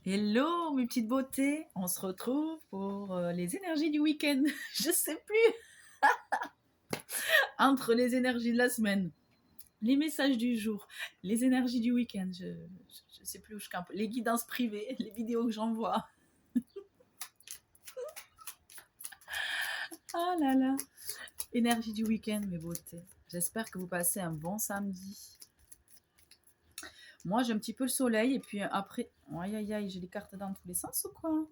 Hello mes petites beautés, on se retrouve pour les énergies du week-end. Je sais plus, entre les énergies de la semaine, les messages du jour, les énergies du week-end, je sais plus où je campe, les guidances privées, les vidéos que j'envoie. Ah là là, énergie du week-end mes beautés. J'espère que vous passez un bon samedi. Moi j'ai un petit peu le soleil et puis après, aïe aïe aïe, j'ai les cartes dans tous les sens ou quoi?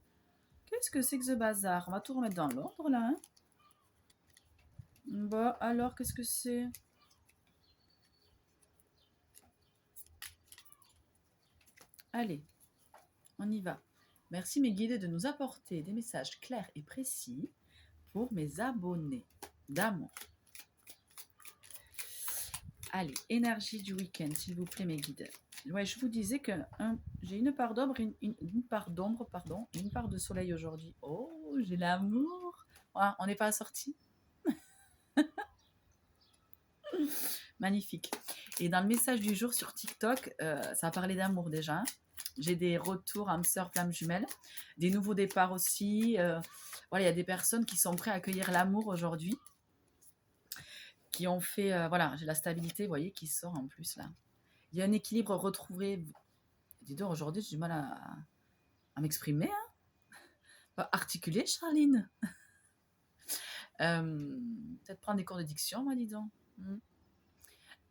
Qu'est-ce que c'est que ce bazar? On va tout remettre dans l'ordre là. Hein. Bah alors qu'est-ce que c'est? Allez, on y va. Merci mes guides de nous apporter des messages clairs et précis pour mes abonnés d'amour. Allez, énergie du week-end, s'il vous plaît mes guides. Ouais, je vous disais que j'ai une part d'ombre, une part d'ombre, pardon, et une part de soleil aujourd'hui. Oh, j'ai l'amour. Ah, on n'est pas assorti. Magnifique. Et dans le message du jour sur TikTok, ça a parlé d'amour déjà. J'ai des retours âme sœur, flamme jumelle, des nouveaux départs aussi. Voilà, il y a des personnes qui sont prêtes à accueillir l'amour aujourd'hui, qui ont fait, voilà, j'ai la stabilité, vous voyez, qui sort en plus là. Il y a un équilibre retrouvé. Dis donc, aujourd'hui, j'ai du mal à m'exprimer. Hein. Pas articuler, Charline. Peut-être prendre des cours de diction, moi, dis donc.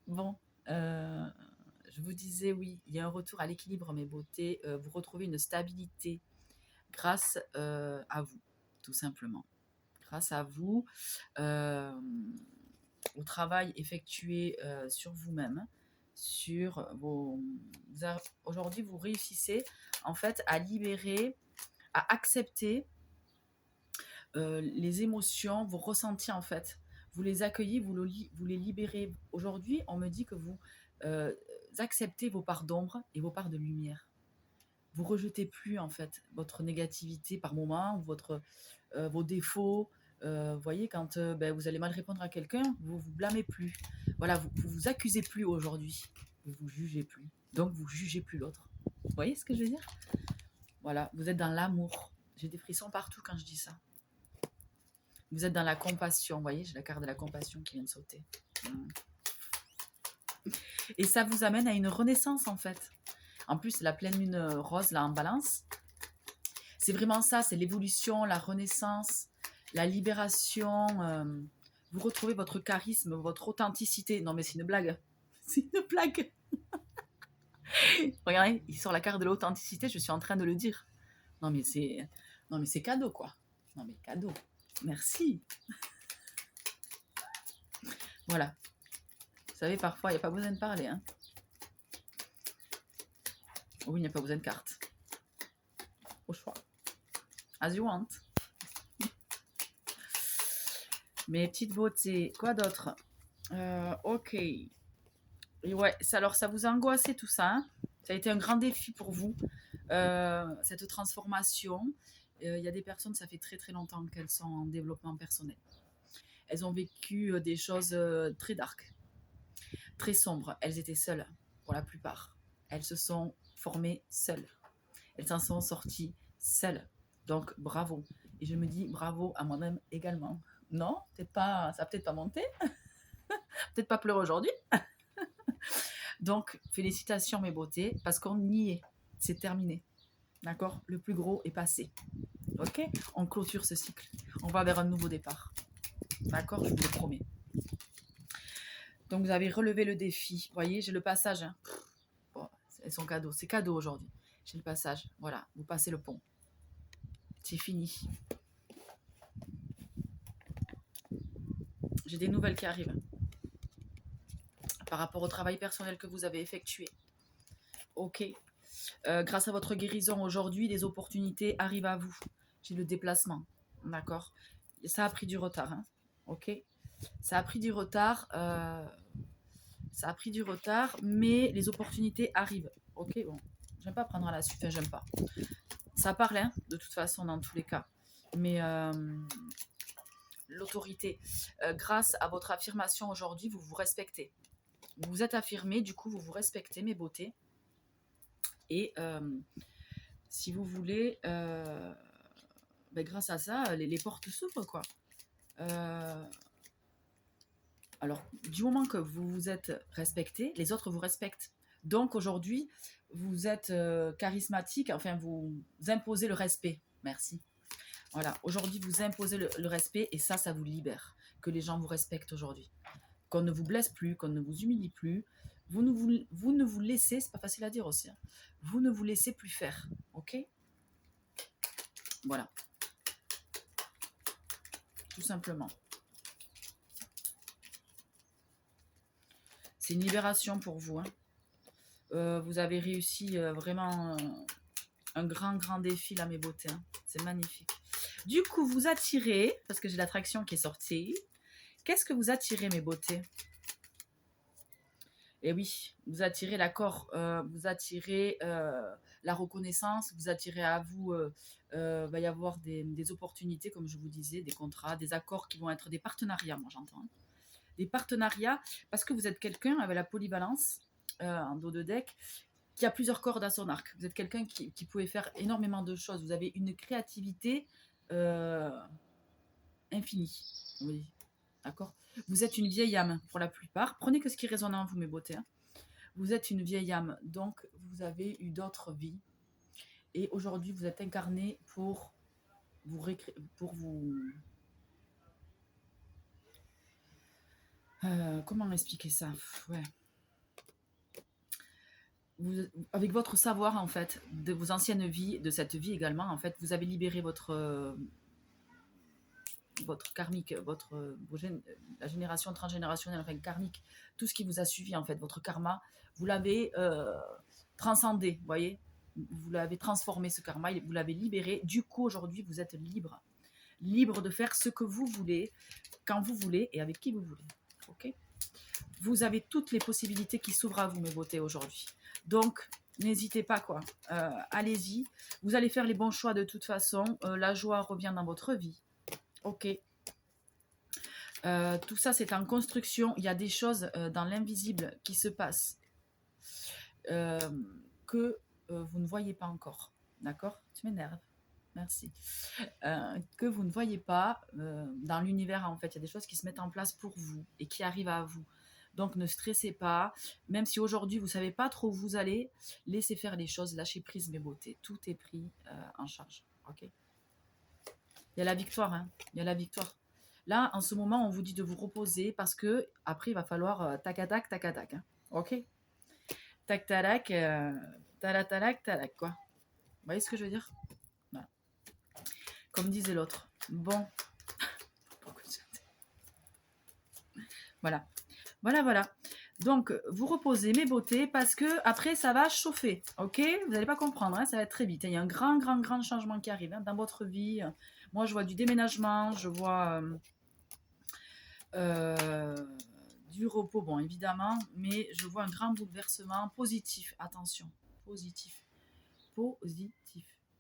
Bon, je vous disais, oui, il y a un retour à l'équilibre, mes beautés. Vous retrouvez une stabilité grâce à vous, tout simplement. Grâce à vous, au travail effectué sur vous-même, sur vos... Aujourd'hui, vous réussissez en fait à libérer, à accepter les émotions, vos ressentis en fait. Vous les accueillez, vous les libérez. Aujourd'hui, on me dit que vous acceptez vos parts d'ombre et vos parts de lumière. Vous rejetez plus en fait votre négativité par moment, vos défauts. Vous voyez, quand vous allez mal répondre à quelqu'un, vous vous blâmez plus. Voilà, vous accusez plus aujourd'hui. Vous vous jugez plus. Donc vous jugez plus l'autre. Vous voyez ce que je veux dire? Voilà, vous êtes dans l'amour. J'ai des frissons partout quand je dis ça. Vous êtes dans la compassion. Vous voyez, j'ai la carte de la compassion qui vient de sauter. Et ça vous amène à une renaissance en fait. En plus, la pleine lune rose là en balance, c'est vraiment ça, c'est l'évolution, la renaissance, la libération. Vous retrouvez votre charisme, votre authenticité. Non mais c'est une blague. C'est une blague. Regardez, il sort la carte de l'authenticité, je suis en train de le dire. Non mais c'est cadeau quoi. Non mais cadeau. Merci. Voilà. Vous savez, parfois, il n'y a pas besoin de parler. Hein. Oui, il n'y a pas besoin de carte. Au choix. As you want. Mes petites beautés. Quoi d'autre? Ok. Et ouais, alors ça vous a angoissé tout ça. Hein. Ça a été un grand défi pour vous, cette transformation. Il y a des personnes, ça fait très très longtemps qu'elles sont en développement personnel. Elles ont vécu des choses très dark, très sombres. Elles étaient seules, pour la plupart. Elles se sont formées seules. Elles s'en sont sorties seules. Donc, bravo. Et je me dis bravo à moi-même également. Non, peut-être pas, ça va peut-être pas monter. Peut-être pas pleurer aujourd'hui. Donc, félicitations mes beautés, parce qu'on y est. C'est terminé. D'accord? Le plus gros est passé. Ok? On clôture ce cycle. On va vers un nouveau départ. D'accord? Je vous le promets. Donc, vous avez relevé le défi. Vous voyez, j'ai le passage. Hein. Bon, elles sont cadeaux. C'est cadeau aujourd'hui. J'ai le passage. Voilà, vous passez le pont. C'est fini. J'ai des nouvelles qui arrivent par rapport au travail personnel que vous avez effectué. Ok. Grâce à votre guérison aujourd'hui, les opportunités arrivent à vous. J'ai le déplacement. D'accord? Ça a pris du retard. Hein. Ok? Ça a pris du retard. Ça a pris du retard, mais les opportunités arrivent. Ok? Bon. J'aime pas prendre à la suite. Enfin, j'aime pas. Ça parle, hein, de toute façon, dans tous les cas. Mais l'autorité, grâce à votre affirmation aujourd'hui, vous vous respectez. Vous vous êtes affirmé, du coup, vous vous respectez, mes beautés. Et Si vous voulez, ben, grâce à ça, les portes s'ouvrent, quoi. Alors, du moment que vous vous êtes respecté, les autres vous respectent. Donc, aujourd'hui, vous êtes charismatique, enfin, vous imposez le respect. Merci. Voilà, aujourd'hui, vous imposez le respect et ça vous libère. Que les gens vous respectent aujourd'hui. Qu'on ne vous blesse plus, qu'on ne vous humilie plus. Vous ne vous laissez, c'est pas facile à dire aussi, hein, vous ne vous laissez plus faire. Ok? Voilà, tout simplement. C'est une libération pour vous. Hein. Vous avez réussi vraiment un grand défi là, mes beautés. Hein. C'est magnifique. Du coup, vous attirez, parce que j'ai l'attraction qui est sortie. Qu'est-ce que vous attirez, mes beautés? Et oui, vous attirez l'accord, vous attirez la reconnaissance, vous attirez à vous, va y avoir des opportunités, comme je vous disais, des contrats, des accords qui vont être des partenariats, moi j'entends. Hein. Des partenariats, parce que vous êtes quelqu'un avec la polyvalence en dos de deck, qui a plusieurs cordes à son arc. Vous êtes quelqu'un qui pouvait faire énormément de choses. Vous avez une créativité infinie. Oui, d'accord. Vous êtes une vieille âme pour la plupart. Prenez que ce qui résonne en vous, mes beautés. Hein. Vous êtes une vieille âme, donc vous avez eu d'autres vies. Et aujourd'hui, vous êtes incarné pour vous comment expliquer ça? Ouais. Avec votre savoir, en fait, de vos anciennes vies, de cette vie également, en fait, vous avez libéré votre karmique, la génération transgénérationnelle, enfin karmique, tout ce qui vous a suivi, en fait, votre karma, vous l'avez transcendé, vous voyez, vous l'avez transformé, ce karma, vous l'avez libéré. Du coup, aujourd'hui, vous êtes libre. Libre de faire ce que vous voulez, quand vous voulez et avec qui vous voulez. Ok? Vous avez toutes les possibilités qui s'ouvrent à vous, mes beautés, aujourd'hui. Donc, n'hésitez pas, quoi. Allez-y. Vous allez faire les bons choix de toute façon. La joie revient dans votre vie. Ok. Tout ça, c'est en construction. Il y a des choses dans l'invisible qui se passent que vous ne voyez pas encore. D'accord? Tu m'énerves. Merci. Que vous ne voyez pas dans l'univers, en fait. Il y a des choses qui se mettent en place pour vous et qui arrivent à vous. Donc, ne stressez pas. Même si aujourd'hui, vous ne savez pas trop où vous allez, laissez faire les choses. Lâchez prise, mes beautés. Tout est pris en charge. Ok? Il y a la victoire. Hein. Il y a la victoire. Là, en ce moment, on vous dit de vous reposer parce que après, il va falloir tac-tac, tac-tac. Hein. Ok? Tac-tac, talac, quoi. Vous voyez ce que je veux dire? Voilà. Comme disait l'autre. Bon. Voilà. Voilà. Donc, vous reposez, mes beautés, parce que après, ça va chauffer. Ok? Vous n'allez pas comprendre, hein, ça va être très vite. Il y a un grand changement qui arrive hein, dans votre vie. Moi, je vois du déménagement, je vois du repos, bon, évidemment, mais je vois un grand bouleversement positif. Attention, positif.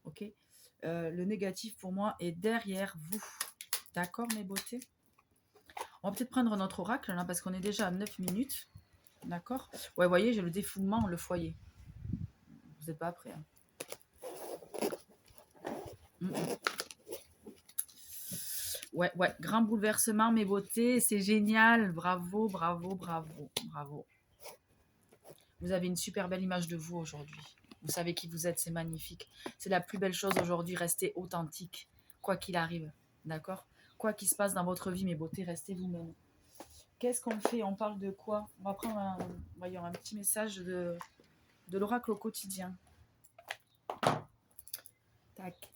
Ok? Le négatif, pour moi, est derrière vous. D'accord, mes beautés? On va peut-être prendre notre oracle, là, parce qu'on est déjà à 9 minutes. D'accord? Ouais, vous voyez, j'ai le défoulement, le foyer. Vous n'êtes pas prêts. Hein. Ouais, grand bouleversement, mes beautés, c'est génial. Bravo. Vous avez une super belle image de vous aujourd'hui. Vous savez qui vous êtes, c'est magnifique. C'est la plus belle chose aujourd'hui, restez authentique, quoi qu'il arrive. D'accord? Quoi qu'il se passe dans votre vie, mes beautés, restez vous-même. Qu'est-ce qu'on fait? On parle de quoi? On va prendre un petit message de l'oracle au quotidien. Tac.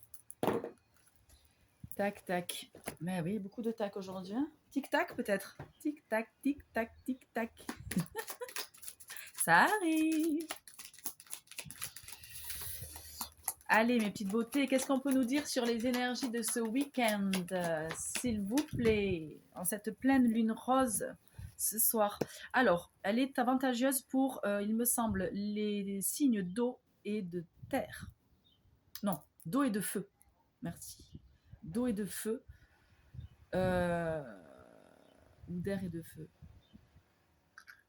Tac. Mais oui, beaucoup de tac aujourd'hui. Hein. Tic-tac peut-être. Tic-tac. Ça arrive. Allez, mes petites beautés, qu'est-ce qu'on peut nous dire sur les énergies de ce week-end, s'il vous plaît, en cette pleine lune rose ce soir. Alors, elle est avantageuse pour, il me semble, les signes d'eau et de terre. Non, d'eau et de feu. Merci. D'eau et de feu. Ou d'air et de feu.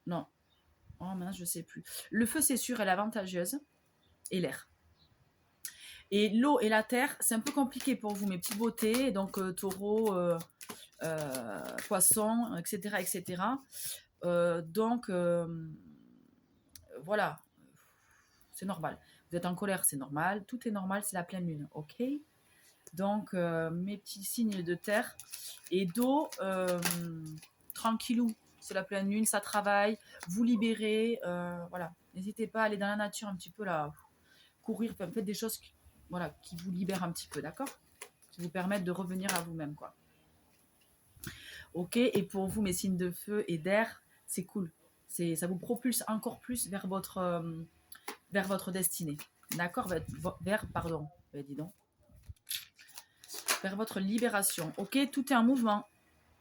Non. Oh mince, je sais plus. Le feu, c'est sûr, elle est avantageuse. Et l'air. Et l'eau et la terre, c'est un peu compliqué pour vous, mes petites beautés. Donc, taureau, poisson, etc. etc. Donc, voilà, c'est normal. Vous êtes en colère, c'est normal. Tout est normal, c'est la pleine lune, ok? Donc, mes petits signes de terre et d'eau, tranquillou. C'est la pleine lune, ça travaille, vous libérez, voilà. N'hésitez pas à aller dans la nature un petit peu là, courir, faites des choses qui, voilà, qui vous libèrent un petit peu, d'accord? Qui vous permettent de revenir à vous-même, quoi. Ok, et pour vous, mes signes de feu et d'air, c'est cool. Ça vous propulse encore plus vers votre destinée. D'accord? Pardon, dis donc, vers votre libération. Ok, tout est en mouvement.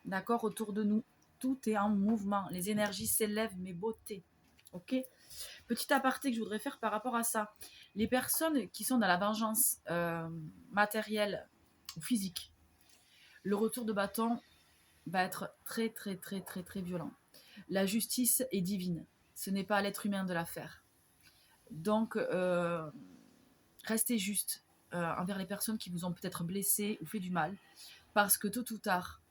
D'accord? Autour de nous. Tout est en mouvement. Les énergies s'élèvent, mes beautés. Ok? Petit aparté que je voudrais faire par rapport à ça. Les personnes qui sont dans la vengeance matérielle ou physique, le retour de bâton va être très, très, très, très, très violent. La justice est divine. Ce n'est pas à l'être humain de la faire. Donc, restez juste envers les personnes qui vous ont peut-être blessé ou fait du mal, parce que tôt ou tard,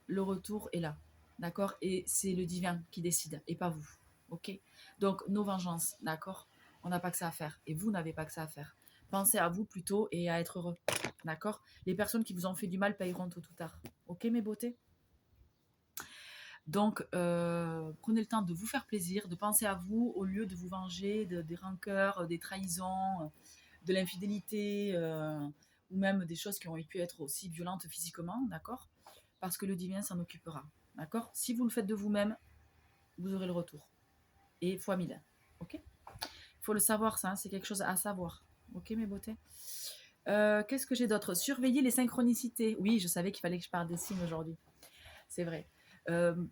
le retour est là. D'accord? Et c'est le divin qui décide, et pas vous. Ok? Donc, nos vengeances, d'accord? On n'a pas que ça à faire. Et vous n'avez pas que ça à faire. Pensez à vous plutôt et à être heureux. D'accord? Les personnes qui vous ont fait du mal payeront tôt ou tard. Ok, mes beautés? Donc, prenez le temps de vous faire plaisir, de penser à vous au lieu de vous venger des rancœurs, des trahisons, de l'infidélité, ou même des choses qui ont pu être aussi violentes physiquement, d'accord? Parce que le divin s'en occupera, d'accord? Si vous le faites de vous-même, vous aurez le retour. Et fois 1000, ok? Il faut le savoir, ça, hein, c'est quelque chose à savoir. Ok, mes beautés? Qu'est-ce que j'ai d'autre? Surveiller les synchronicités. Oui, je savais qu'il fallait que je parle des signes aujourd'hui. C'est vrai.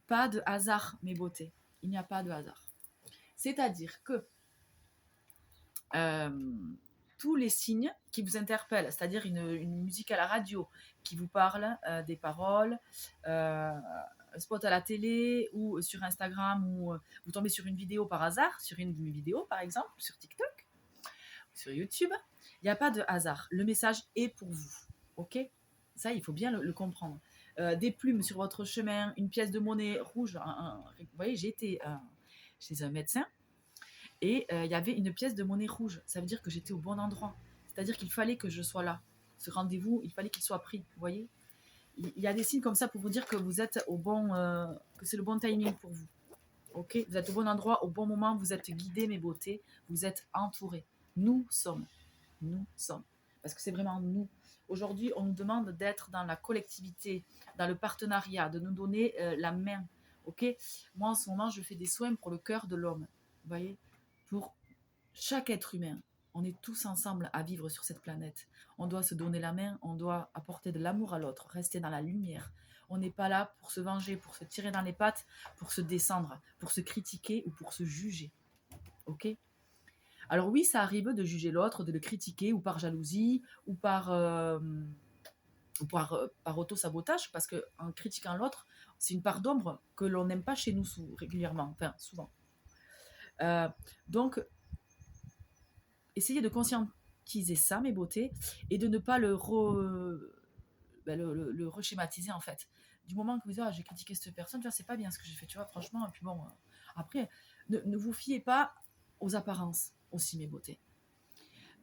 Pas de hasard, mes beautés. Il n'y a pas de hasard. C'est-à-dire que tous les signes qui vous interpellent, c'est-à-dire une musique à la radio qui vous parle, des paroles, un spot à la télé ou sur Instagram, ou vous tombez sur une vidéo par hasard, sur une de mes vidéos par exemple, sur TikTok, sur YouTube, il n'y a pas de hasard. Le message est pour vous. Ok? Ça, il faut bien le comprendre. Des plumes sur votre chemin, une pièce de monnaie rouge. Vous voyez, j'ai été chez un médecin et il y avait une pièce de monnaie rouge. Ça veut dire que j'étais au bon endroit. C'est-à-dire qu'il fallait que je sois là. Ce rendez-vous, il fallait qu'il soit pris. Vous voyez? Il y a des signes comme ça pour vous dire que vous êtes au bon, que c'est le bon timing pour vous. Ok? Vous êtes au bon endroit, au bon moment. Vous êtes guidés, mes beautés. Vous êtes entourés. Nous sommes. Nous sommes. Parce que c'est vraiment nous. Aujourd'hui, on nous demande d'être dans la collectivité, dans le partenariat, de nous donner la main. Ok? Moi, en ce moment, je fais des soins pour le cœur de l'homme. Vous voyez? Pour chaque être humain. On est tous ensemble à vivre sur cette planète. On doit se donner la main, on doit apporter de l'amour à l'autre, rester dans la lumière. On n'est pas là pour se venger, pour se tirer dans les pattes, pour se descendre, pour se critiquer ou pour se juger. Ok? Alors oui, ça arrive de juger l'autre, de le critiquer, ou par jalousie, ou par auto-sabotage, parce qu'en critiquant l'autre, c'est une part d'ombre que l'on n'aime pas chez nous régulièrement, enfin souvent. Donc, essayez de conscientiser ça, mes beautés, et de ne pas le reschématiser, en fait. Du moment que vous dites, ah, j'ai critiqué cette personne, tu vois, c'est pas bien ce que j'ai fait, tu vois, franchement, et puis bon, après, ne vous fiez pas aux apparences aussi, mes beautés.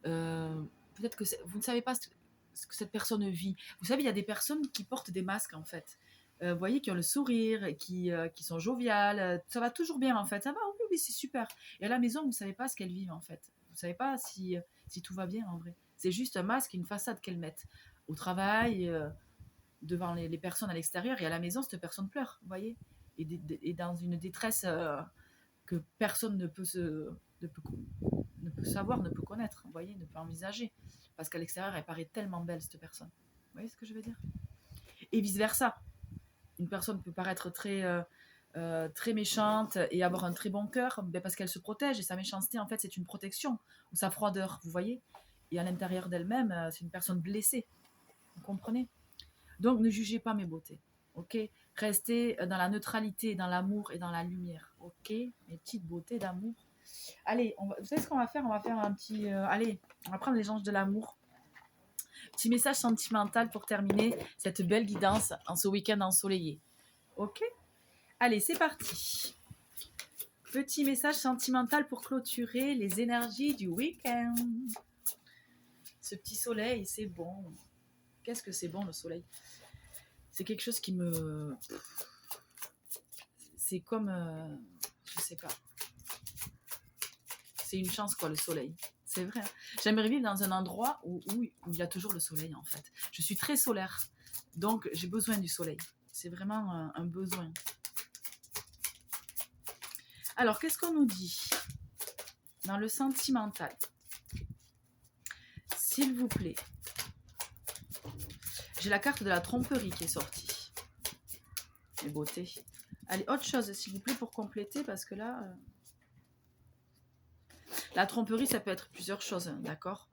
Peut-être que vous ne savez pas ce que cette personne vit. Vous savez, il y a des personnes qui portent des masques, en fait. Vous voyez, qui ont le sourire, qui sont joviales, ça va toujours bien, en fait. Ça va, oui, oui, c'est super. Et à la maison, vous ne savez pas ce qu'elles vivent, en fait. Vous ne savez pas si tout va bien, en vrai. C'est juste un masque, une façade qu'elles mettent. Au travail, devant les personnes à l'extérieur, et à la maison, cette personne pleure, vous voyez, et dans une détresse que personne ne peut savoir, ne peut connaître, vous voyez, ne peut envisager. Parce qu'à l'extérieur, elle paraît tellement belle, cette personne. Vous voyez ce que je veux dire? Et vice-versa. Une personne peut paraître très méchante et avoir un très bon cœur, parce qu'elle se protège, et sa méchanceté, en fait, c'est une protection, ou sa froideur, vous voyez? Et à l'intérieur d'elle-même, c'est une personne blessée. Vous comprenez? Donc, ne jugez pas mes beautés. Ok? Restez dans la neutralité, dans l'amour et dans la lumière. Ok? Mes petites beautés d'amour. Allez, vous savez ce qu'on va faire? On va faire un petit... allez, on va prendre les anges de l'amour. Petit message sentimental pour terminer cette belle guidance en ce week-end ensoleillé. Ok? Allez, c'est parti. Petit message sentimental pour clôturer les énergies du week-end. Ce petit soleil, c'est bon. Qu'est-ce que c'est bon le soleil? C'est quelque chose qui me... C'est comme... je sais pas. C'est une chance quoi le soleil. C'est vrai. J'aimerais vivre dans un endroit où il y a toujours le soleil en fait. Je suis très solaire. Donc j'ai besoin du soleil. C'est vraiment un besoin. Alors, qu'est-ce qu'on nous dit dans le sentimental? S'il vous plaît. J'ai la carte de la tromperie qui est sortie. Les beautés. Allez, autre chose, s'il vous plaît, pour compléter, parce que là... La tromperie, ça peut être plusieurs choses, hein, d'accord?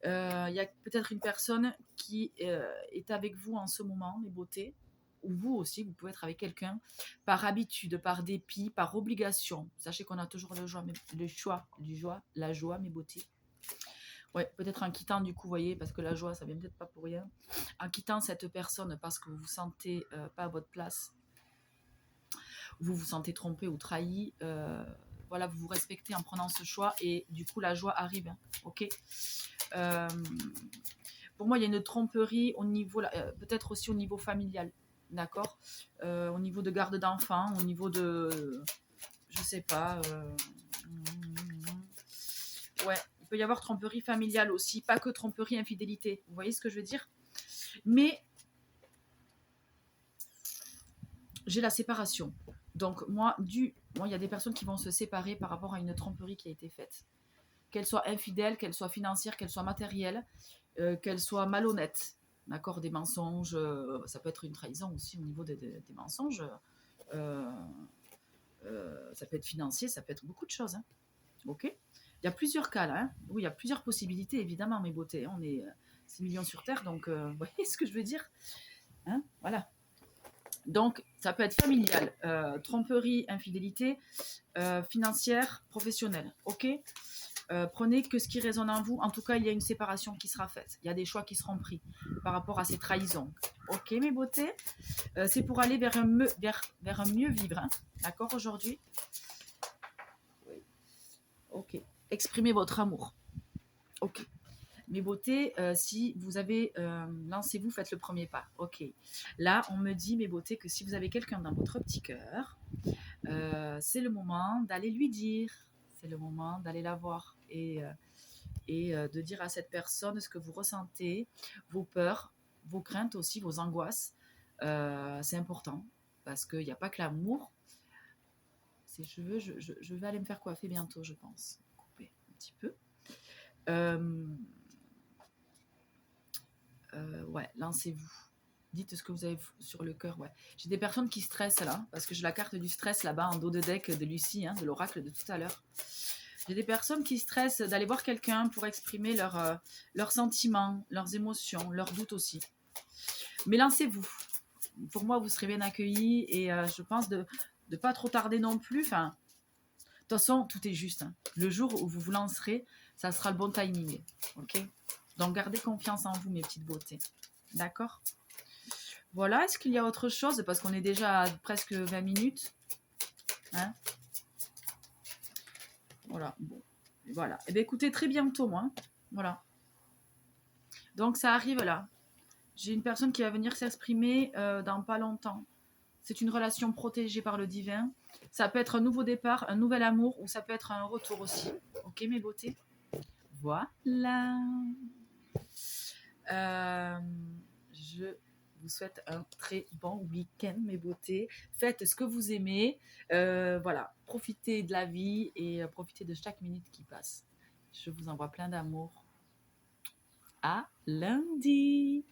Il y a peut-être une personne qui est avec vous en ce moment, mes beautés. Ou vous aussi, vous pouvez être avec quelqu'un par habitude, par dépit, par obligation. Sachez qu'on a toujours le choix, la joie, mes beautés. Ouais, peut-être en quittant du coup, vous voyez, parce que la joie, ça vient peut-être pas pour rien. En quittant cette personne parce que vous vous sentez pas à votre place, vous vous sentez trompé ou trahi, voilà, vous vous respectez en prenant ce choix et du coup, la joie arrive, hein, ok. Pour moi, il y a une tromperie au niveau, peut-être aussi au niveau familial. D'accord, au niveau de garde d'enfants, au niveau de, je sais pas, ouais, il peut y avoir tromperie familiale aussi, pas que tromperie infidélité. Vous voyez ce que je veux dire? Mais j'ai la séparation. Donc moi, il y a des personnes qui vont se séparer par rapport à une tromperie qui a été faite. Qu'elle soit infidèle, qu'elle soit financière, qu'elle soit matérielle, qu'elle soit malhonnête. D'accord, des mensonges, ça peut être une trahison aussi au niveau des mensonges. Ça peut être financier, ça peut être beaucoup de choses. Hein. Ok. Il y a plusieurs cas là. Hein. Oui, il y a plusieurs possibilités, évidemment, mes beautés. On est 6 millions sur Terre, donc vous voyez ce que je veux dire, hein. Voilà. Donc, ça peut être familial, tromperie, infidélité, financière, professionnelle. Ok. Prenez que ce qui résonne en vous. En tout cas, il y a une séparation qui sera faite. Il y a des choix qui seront pris par rapport à ces trahisons. Ok, mes beautés. C'est pour aller vers un mieux vivre. Hein. D'accord, aujourd'hui. Oui. Ok. Exprimez votre amour. Ok. Mes beautés, si vous avez... lancez-vous, faites le premier pas. Ok. Là, on me dit, mes beautés, que si vous avez quelqu'un dans votre petit cœur, c'est le moment d'aller lui dire. C'est le moment d'aller la voir. Et de dire à cette personne ce que vous ressentez, vos peurs, vos craintes aussi, vos angoisses. C'est important parce qu'il n'y a pas que l'amour. Si je vais aller me faire coiffer bientôt, je pense. Couper un petit peu. Ouais, lancez-vous. Dites ce que vous avez sur le cœur. Ouais. J'ai des personnes qui stressent là, parce que j'ai la carte du stress là-bas en dos de deck de Lucie, hein, de l'oracle de tout à l'heure. J'ai des personnes qui stressent d'aller voir quelqu'un pour exprimer leurs sentiments, leurs émotions, leurs doutes aussi. Mais lancez-vous. Pour moi, vous serez bien accueillis et je pense de ne pas trop tarder non plus. Enfin, de toute façon, tout est juste. Hein. Le jour où vous vous lancerez, ça sera le bon timing. Ok ? Donc, gardez confiance en vous, mes petites beautés. D'accord ? Voilà. Est-ce qu'il y a autre chose? Parce qu'on est déjà à presque 20 minutes. Hein? Voilà. Bon. Voilà. Eh bien, écoutez, très bientôt, moi. Voilà. Donc, ça arrive là. J'ai une personne qui va venir s'exprimer dans pas longtemps. C'est une relation protégée par le divin. Ça peut être un nouveau départ, un nouvel amour, ou ça peut être un retour aussi. Ok, mes beautés? Voilà. Je vous souhaite un très bon week-end, mes beautés. Faites ce que vous aimez. Voilà, profitez de la vie et profitez de chaque minute qui passe. Je vous envoie plein d'amour. À lundi.